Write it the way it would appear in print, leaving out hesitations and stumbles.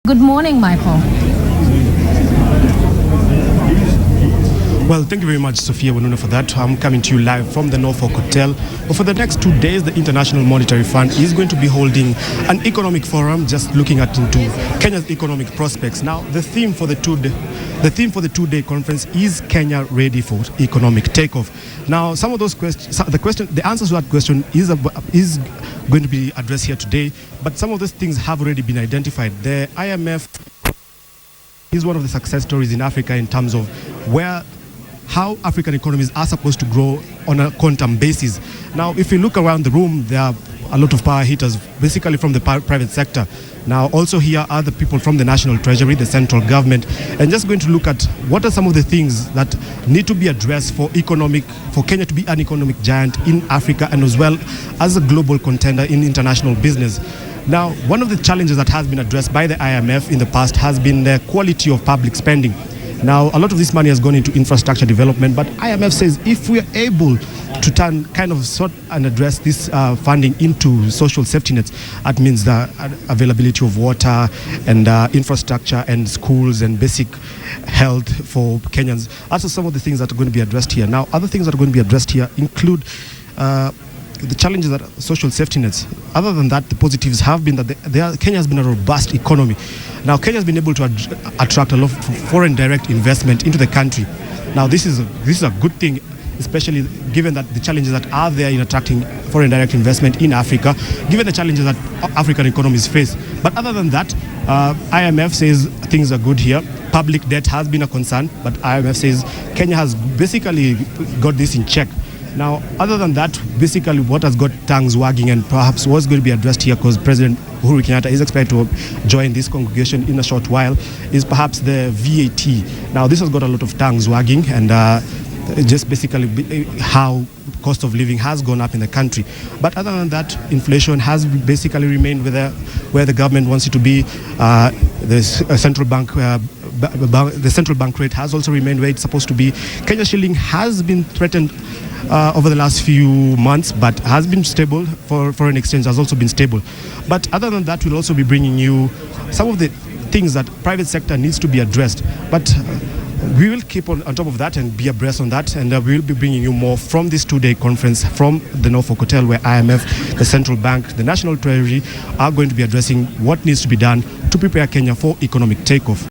Good morning, Michael. Well, thank you very much, Sophia Wanuna, for that. I'm coming to you live from the Norfolk Hotel. Well, for the next 2 days, the International Monetary Fund is going to be holding an economic forum, just looking into Kenya's economic prospects. Now, the theme for the two-day conference is Kenya ready for economic takeoff. Now, some of those questions, the answers to that question is going to be addressed here today, but some of those things have already been identified. The IMF is one of the success stories in Africa in terms of how African economies are supposed to grow on a quantum basis. Now, if you look around the room, there are a lot of power hitters, basically from the private sector. Now, also here are the people from the National Treasury, the central government, and just going to look at what are some of the things that need to be addressed for Kenya to be an economic giant in Africa and as well as a global contender in international business. Now, one of the challenges that has been addressed by the IMF in the past has been the quality of public spending. Now, a lot of this money has gone into infrastructure development, but IMF says if we are able to sort and address this funding into social safety nets, that means the availability of water and infrastructure and schools and basic health for Kenyans. Also, some of the things that are going to be addressed here. Now, other things that are going to be addressed here include the challenges that social safety nets. Other than that, the positives have been that Kenya has been a robust economy. Now, Kenya has been able to attract a lot of foreign direct investment into the country. Now, this is a good thing, especially given that the challenges that are there in attracting foreign direct investment in Africa, given the challenges that African economies face. But other than that, IMF says things are good here. Public debt has been a concern, but IMF says Kenya has basically got this in check. Now, other than that, basically what has got tongues wagging and perhaps what's going to be addressed here, because President Uhuru Kenyatta is expected to join this congregation in a short while, is perhaps the VAT. Now, this has got a lot of tongues wagging and just basically how cost of living has gone up in the country. But other than that, inflation has basically remained where the government wants it to be. The central bank rate has also remained where it's supposed to be. Kenya shilling has been threatened over the last few months, but has been stable. For foreign exchange has also been stable. But other than that, we'll also be bringing you some of the things that private sector needs to be addressed. But we will keep on top of that and be abreast on that, and we will be bringing you more from this two-day conference from the Norfolk Hotel, where IMF, the Central Bank, the National Treasury are going to be addressing what needs to be done to prepare Kenya for economic takeoff.